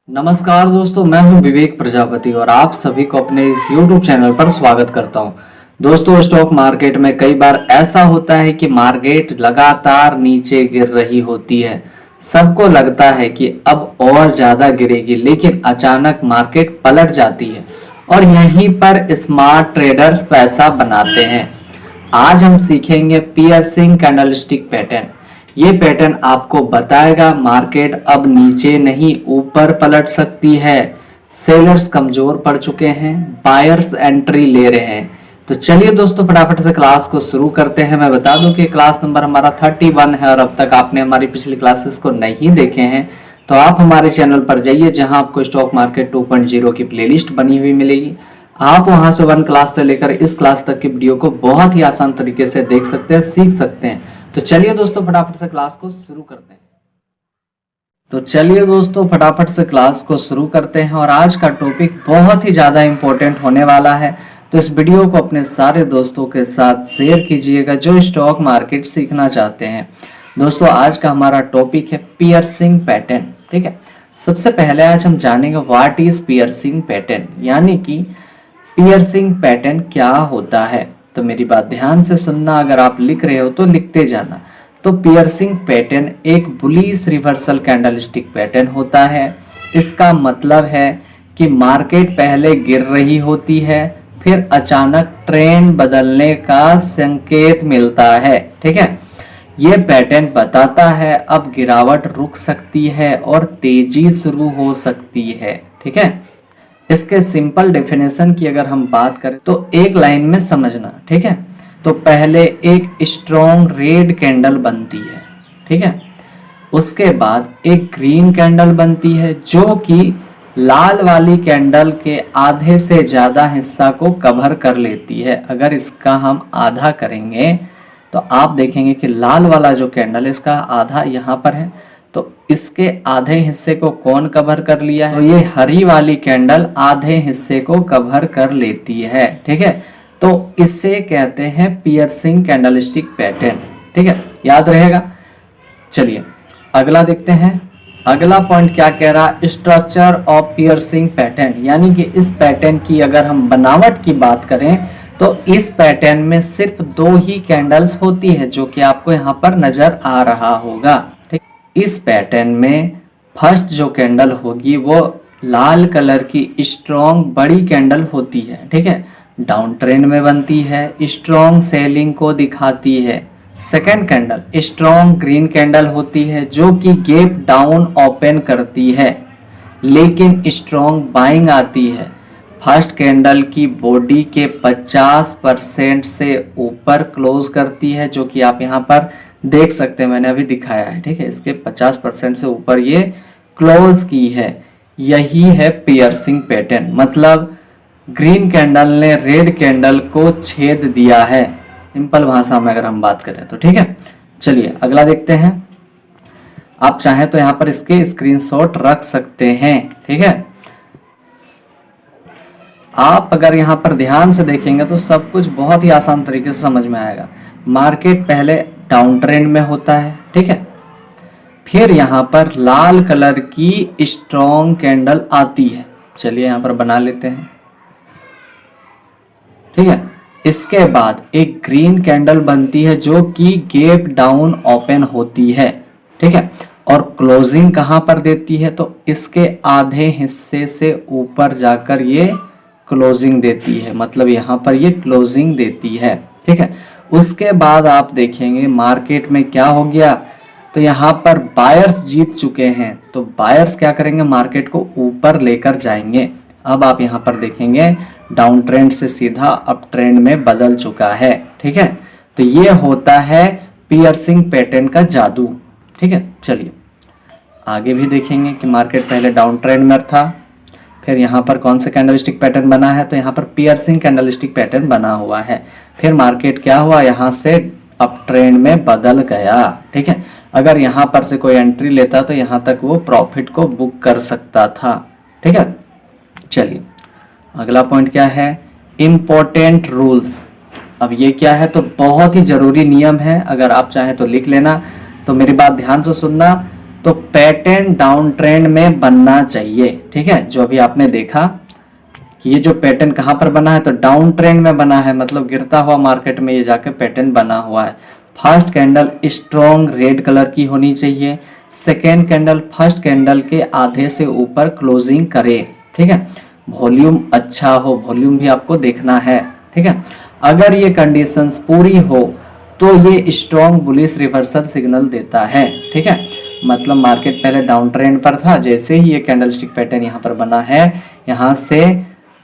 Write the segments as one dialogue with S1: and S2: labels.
S1: नमस्कार दोस्तों, मैं हूं विवेक प्रजापति और आप सभी को अपने इस YouTube चैनल पर स्वागत करता हूं। दोस्तों, स्टॉक मार्केट में कई बार ऐसा होता है कि मार्केट लगातार नीचे गिर रही होती है। सबको लगता है कि अब और ज्यादा गिरेगी, लेकिन अचानक मार्केट पलट जाती है और यहीं पर स्मार्ट ट्रेडर्स पैसा बनाते हैं। आज हम सीखेंगे पियर्सिंग कैंडलस्टिक पैटर्न। ये पैटर्न आपको बताएगा मार्केट अब नीचे नहीं ऊपर पलट सकती है। सेलर्स कमजोर पड़ चुके हैं, बायर्स एंट्री ले रहे हैं। तो चलिए दोस्तों, फटाफट से क्लास को शुरू करते हैं। मैं बता दूं कि क्लास नंबर हमारा 31 है और अब तक आपने हमारी पिछली क्लासेस को नहीं देखे हैं तो आप हमारे चैनल पर जाइए, जहां आपको स्टॉक मार्केट 2.0 की प्लेलिस्ट बनी हुई मिलेगी। आप वहां से 1 क्लास से लेकर इस क्लास तक की वीडियो को बहुत ही आसान तरीके से देख सकते हैं, सीख सकते हैं। तो चलिए दोस्तों, फटाफट से क्लास को शुरू करते हैं। क्लास को शुरू करते हैं और आज का टॉपिक बहुत ही ज्यादा इंपॉर्टेंट होने वाला है। तो इस वीडियो को अपने सारे दोस्तों के साथ शेयर कीजिएगा जो स्टॉक मार्केट सीखना चाहते हैं। दोस्तों, आज का हमारा टॉपिक है पियर्सिंग पैटर्न। ठीक है, सबसे पहले आज हम जानेंगे व्हाट इज पियर्सिंग पैटर्न, यानी कि पियर्सिंग पैटर्न क्या होता है। तो मेरी बात ध्यान से सुनना, अगर आप लिख रहे हो तो लिखते जाना। तो पियर्सिंग पैटर्न एक बुलिश रिवर्सल कैंडलस्टिक पैटर्न होता है। इसका मतलब है कि मार्केट पहले गिर रही होती है, फिर अचानक ट्रेंड बदलने का संकेत मिलता है। ठीक है, यह पैटर्न बताता है अब गिरावट रुक सकती है और तेजी शुरू हो सकती है। ठीक है, इसके सिंपल डेफिनेशन की अगर हम बात करें तो एक लाइन में समझना। ठीक है, तो पहले एक स्ट्रॉन्ग रेड कैंडल बनती है। ठीक है, उसके बाद एक ग्रीन कैंडल बनती है जो कि लाल वाली कैंडल के आधे से ज्यादा हिस्सा को कवर कर लेती है। अगर इसका हम आधा करेंगे तो आप देखेंगे कि लाल वाला जो कैंडल है इसका आधा यहाँ पर है, तो इसके आधे हिस्से को कौन कवर कर लिया है? तो ये हरी वाली कैंडल आधे हिस्से को कवर कर लेती है। ठीक है, तो इससे कहते हैं पियर्सिंग कैंडलस्टिक पैटर्न। ठीक है, याद रहेगा। चलिए अगला देखते हैं। अगला पॉइंट क्या कह रहा है? स्ट्रक्चर ऑफ पियर्सिंग पैटर्न, यानी कि इस पैटर्न की अगर हम बनावट की बात करें तो इस पैटर्न में सिर्फ 2 ही कैंडल्स होती है, जो कि आपको यहाँ पर नजर आ रहा होगा। ठीक, इस पैटर्न में फर्स्ट जो कैंडल होगी वो लाल कलर की स्ट्रॉन्ग बड़ी कैंडल होती है। ठीक है, डाउन ट्रेंड में बनती है, स्ट्रॉन्ग सेलिंग को दिखाती है। Second candle strong green candle होती है जो कि गैप डाउन ओपन करती है लेकिन स्ट्रॉन्ग बाइंग आती है। फर्स्ट कैंडल की बॉडी के 50% से ऊपर क्लोज करती है, जो कि आप यहाँ पर देख सकते हैं, मैंने अभी दिखाया है। ठीक है, इसके 50% से ऊपर ये क्लोज की है। यही है पियर्सिंग पैटर्न, मतलब ग्रीन कैंडल ने रेड कैंडल को छेद दिया है, सिंपल भाषा में अगर हम बात करें तो। ठीक है, चलिए अगला देखते हैं। आप चाहें तो यहाँ पर इसके स्क्रीनशॉट रख सकते हैं। ठीक है, आप अगर यहाँ पर ध्यान से देखेंगे तो सब कुछ बहुत ही आसान तरीके से समझ में आएगा। मार्केट पहले डाउन ट्रेंड में होता है। ठीक है, फिर यहाँ पर लाल कलर की स्ट्रॉन्ग कैंडल आती है। चलिए यहाँ पर बना लेते हैं। ठीक है, इसके बाद एक ग्रीन कैंडल बनती है जो कि गैप डाउन ओपन होती है। ठीक है, और क्लोजिंग कहां पर देती है? तो इसके आधे हिस्से से ऊपर जाकर ये क्लोजिंग देती है, मतलब यहां पर ये क्लोजिंग देती है। ठीक है, उसके बाद आप देखेंगे मार्केट में क्या हो गया, तो यहाँ पर बायर्स जीत चुके हैं। तो बायर्स क्या करेंगे? मार्केट को ऊपर लेकर जाएंगे। अब आप यहाँ पर देखेंगे डाउन ट्रेंड से सीधा अप ट्रेंड में बदल चुका है। ठीक है, तो ये होता है पियर्सिंग पैटर्न का जादू। ठीक है, चलिए आगे भी देखेंगे कि मार्केट पहले डाउन ट्रेंड में था, फिर यहाँ पर कौन सा कैंडलस्टिक पैटर्न बना है? तो यहाँ पर पियर्सिंग कैंडलस्टिक पैटर्न बना हुआ है। फिर मार्केट क्या हुआ? यहाँ से अप ट्रेंड में बदल गया। ठीक है, अगर यहाँ पर से कोई एंट्री लेता तो यहाँ तक वो प्रॉफिट को बुक कर सकता था। ठीक है, चलिए अगला पॉइंट क्या है? Important rules. अब ये क्या है? तो बहुत ही जरूरी नियम है, अगर आप चाहें तो लिख लेना। तो मेरी बात ध्यान से सुनना। तो पैटर्न डाउन ट्रेंड में बनना चाहिए। ठीक है, जो अभी आपने देखा कि ये जो पैटर्न कहाँ पर बना है, तो डाउन ट्रेंड में बना है, मतलब गिरता हुआ मार्केट में ये जाके पैटर्न बना हुआ है। First candle strong red colour की होनी चाहिए। सेकेंड कैंडल फर्स्ट कैंडल के आधे से ऊपर क्लोजिंग करे। ठीक है, वॉल्यूम अच्छा हो, वॉल्यूम भी आपको देखना है। ठीक है, अगर ये कंडीशंस पूरी हो तो ये स्ट्रॉन्ग बुलिश रिवर्सल सिग्नल देता है। ठीक है, मतलब मार्केट पहले डाउन ट्रेंड पर था, जैसे ही ये कैंडलस्टिक पैटर्न यहाँ पर बना है, यहाँ से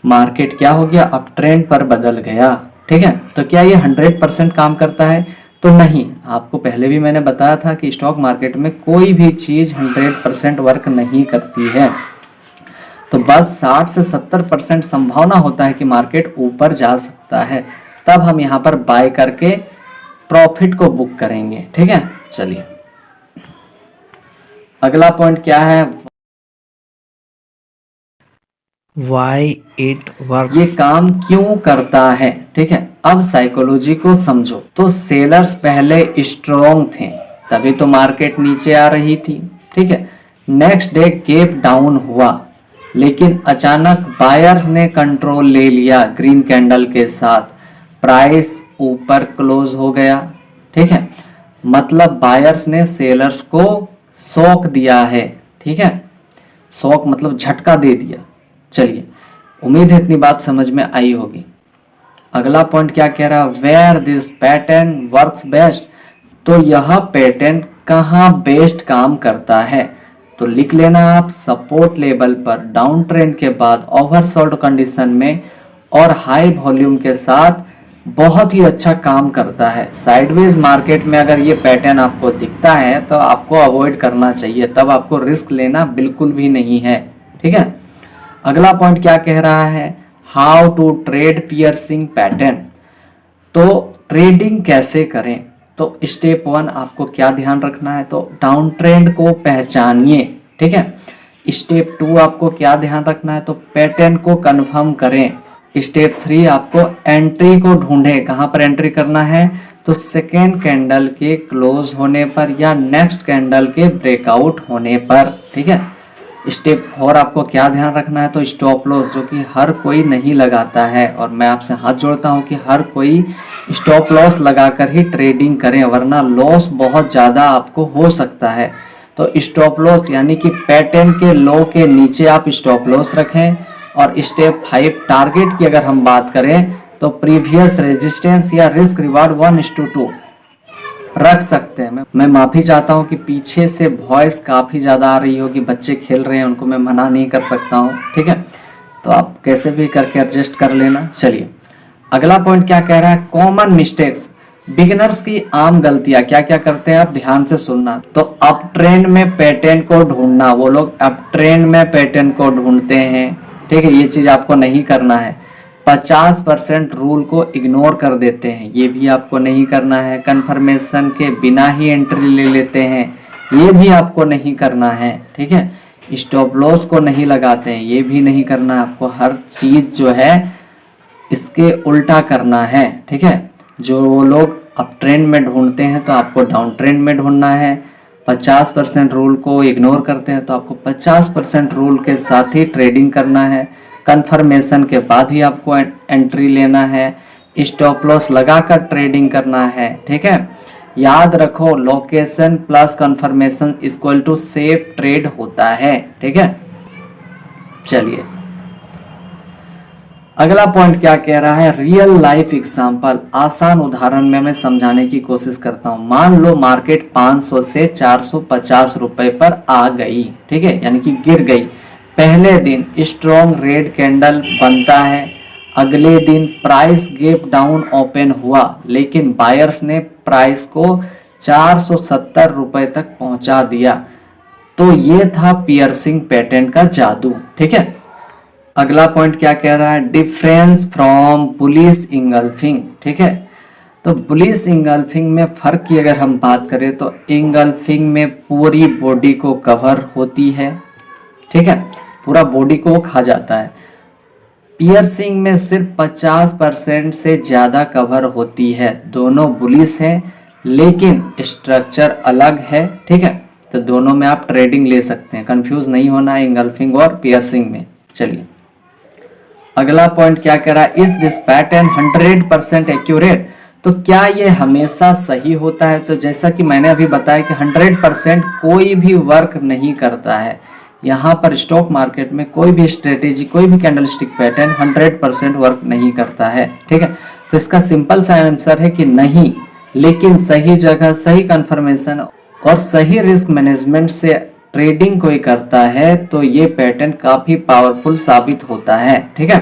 S1: मार्केट क्या हो गया, अप ट्रेंड पर बदल गया। ठीक है, तो क्या ये 100% काम करता है? तो नहीं। आपको पहले भी मैंने बताया था कि स्टॉक मार्केट में कोई भी चीज 100% वर्क नहीं करती है। तो बस 60 से 70% संभावना होता है कि मार्केट ऊपर जा सकता है, तब हम यहाँ पर बाय करके प्रॉफिट को बुक करेंगे। ठीक है, चलिए अगला पॉइंट क्या है,
S2: Why it works?
S1: ये काम क्यों करता है। ठीक है, अब साइकोलॉजी को समझो। तो सेलर्स पहले स्ट्रॉन्ग थे, तभी तो मार्केट नीचे आ रही थी। ठीक है, नेक्स्ट डे गैप डाउन हुआ, लेकिन अचानक बायर्स ने कंट्रोल ले लिया ग्रीन कैंडल के साथ, प्राइस ऊपर क्लोज हो गया। ठीक है, मतलब बायर्स ने सेलर्स को शॉक दिया है। ठीक है, शॉक मतलब झटका दे दिया। चलिए, उम्मीद है इतनी बात समझ में आई होगी। अगला पॉइंट क्या कह रहा है, where this pattern works best. तो यह पैटर्न कहाँ बेस्ट काम करता है, तो लिख लेना आप, सपोर्ट लेवल पर डाउन ट्रेंड के बाद ओवरसोल्ड कंडीशन में और हाई वॉल्यूम के साथ बहुत ही अच्छा काम करता है। साइडवेज मार्केट में अगर ये पैटर्न आपको दिखता है तो आपको अवॉइड करना चाहिए, तब आपको रिस्क लेना बिल्कुल भी नहीं है। ठीक है, अगला पॉइंट क्या कह रहा है, how to trade piercing pattern. तो ट्रेडिंग कैसे करें, तो स्टेप 1 आपको क्या ध्यान रखना है, तो डाउन ट्रेंड को पहचानिए। ठीक है, स्टेप 2 आपको क्या ध्यान रखना है, तो पैटर्न को कंफर्म करें। स्टेप 3 आपको एंट्री को ढूंढें, कहां पर एंट्री करना है, तो सेकेंड कैंडल के क्लोज होने पर या नेक्स्ट कैंडल के ब्रेकआउट होने पर। ठीक है, स्टेप 4 आपको क्या ध्यान रखना है, तो स्टॉप लॉस, जो कि हर कोई नहीं लगाता है, और मैं आपसे हाथ जोड़ता हूं कि हर कोई स्टॉप लॉस लगाकर ही ट्रेडिंग करें, वरना लॉस बहुत ज़्यादा आपको हो सकता है। तो स्टॉप लॉस यानी कि पैटर्न के लो के नीचे आप स्टॉप लॉस रखें। और स्टेप 5 टारगेट की अगर हम बात करें, तो प्रीवियस रेजिस्टेंस या रिस्क रिवार्ड 1:2 रख सकते हैं। मैं माफी चाहता हूं कि पीछे से वॉइस काफी ज्यादा आ रही होगी, बच्चे खेल रहे हैं, उनको मैं मना नहीं कर सकता हूं। ठीक है, तो आप कैसे भी करके एडजस्ट कर लेना। चलिए अगला पॉइंट क्या कह रहा है, कॉमन मिस्टेक्स, बिगिनर्स की आम गलतियां क्या क्या करते हैं, आप ध्यान से सुनना। तो अप ट्रेंड में पैटर्न को ढूंढना, वो लोग अप ट्रेंड में पैटर्न को ढूंढते हैं। ठीक है, ये चीज आपको नहीं करना है। 50% रूल को इग्नोर कर देते हैं, ये भी आपको नहीं करना है। कंफर्मेशन के बिना ही एंट्री ले लेते हैं, ये भी आपको नहीं करना है। ठीक है, स्टॉप लॉस को नहीं लगाते हैं, ये भी नहीं करना। आपको हर चीज जो है इसके उल्टा करना है। ठीक है, जो वो लोग अप ट्रेंड में ढूंढते हैं तो आपको डाउन ट्रेंड में ढूंढना है। 50% रूल को इग्नोर करते हैं तो आपको 50% रूल के साथ ही ट्रेडिंग करना है। कंफर्मेशन के बाद ही आपको एंट्री लेना है, स्टॉप लॉस लगाकर ट्रेडिंग करना है। ठीक है, याद रखो location plus confirmation equal to safe trade होता है। ठीक है, चलिए अगला पॉइंट क्या कह रहा है, रियल लाइफ एग्जांपल, आसान उदाहरण में मैं समझाने की कोशिश करता हूं। मान लो मार्केट 500 से 450 रुपए पर आ गई। ठीक है, यानी कि गिर गई। पहले दिन स्ट्रॉन्ग रेड कैंडल बनता है, अगले दिन प्राइस गैप डाउन ओपन हुआ, लेकिन बायर्स ने प्राइस को 470 रुपए तक पहुंचा दिया। तो ये था पियर्सिंग पैटर्न का जादू। ठीक है, अगला पॉइंट क्या कह रहा है, डिफरेंस फ्रॉम बुलिश इंगल्फिंग। ठीक है, तो बुलिश इंगल्फिंग में फर्क की अगर हम बात करें तो इंगल्फिंग में पूरी बॉडी को कवर होती है। ठीक है, पूरा बॉडी को खा जाता है। पियर्सिंग में सिर्फ 50% से ज्यादा कवर होती है। दोनों बुलिश हैं लेकिन स्ट्रक्चर अलग है। ठीक है, तो दोनों में आप ट्रेडिंग ले सकते हैं, कंफ्यूज नहीं होना है इंगल्फिंग और पियर्सिंग में। चलिए अगला पॉइंट क्या कह रहा है, इज दिस पैटर्न 100% एक्यूरेट, तो क्या ये हमेशा सही होता है? तो जैसा कि मैंने अभी बताया कि 100% कोई भी वर्क नहीं करता है। यहाँ पर स्टॉक मार्केट में कोई भी स्ट्रेटेजी, कोई भी कैंडलस्टिक पैटर्न 100% वर्क नहीं करता है, ठीक है। तो इसका सिंपल सा आंसर है कि नहीं, लेकिन सही जगह, सही कंफर्मेशन और सही रिस्क मैनेजमेंट से ट्रेडिंग कोई करता है तो ये पैटर्न काफी पावरफुल साबित होता है, ठीक है।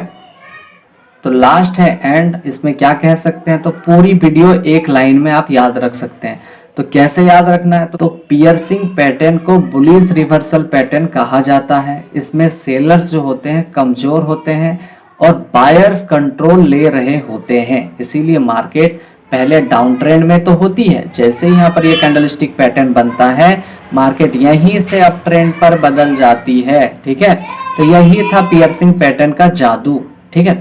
S1: तो लास्ट है एंड, इसमें क्या कह सकते हैं, तो पूरी वीडियो एक लाइन में आप याद रख सकते हैं। तो कैसे याद रखना है, तो पियर्सिंग पैटर्न को बुलिश रिवर्सल पैटर्न कहा जाता है। इसमें सेलर्स जो होते हैं कमजोर होते हैं और बायर्स कंट्रोल ले रहे होते हैं, इसीलिए मार्केट पहले डाउन ट्रेंड में तो होती है, जैसे ही यहाँ पर ये कैंडलस्टिक पैटर्न बनता है मार्केट यहीं से अप ट्रेंड पर बदल जाती है, ठीक है। तो यही था पियर्सिंग पैटर्न का जादू, ठीक है।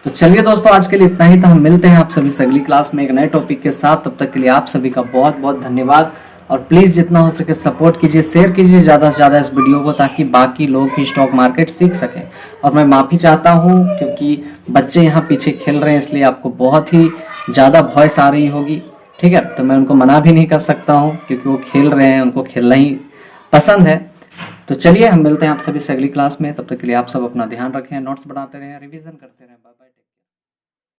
S1: तो चलिए दोस्तों आज के लिए इतना ही था, हम मिलते हैं आप सभी से अगली क्लास में एक नए टॉपिक के साथ। तब तक के लिए आप सभी का बहुत बहुत धन्यवाद और प्लीज जितना हो सके सपोर्ट कीजिए, शेयर कीजिए ज्यादा से ज्यादा इस वीडियो को, ताकि बाकी लोग भी स्टॉक मार्केट सीख सकें। और मैं माफी चाहता हूं क्योंकि बच्चे यहाँ पीछे खेल रहे हैं, इसलिए आपको बहुत ही ज्यादा वॉइस आ रही होगी, ठीक है। तो मैं उनको मना भी नहीं कर सकता हूँ क्योंकि वो खेल रहे हैं, उनको खेलना ही पसंद है। तो चलिए हम मिलते हैं आप सभी से अगली क्लास में, तब तक के लिए आप सब अपना ध्यान रखें, नोट्स बनाते रहें, रिवीजन करते रहें। Bye bye.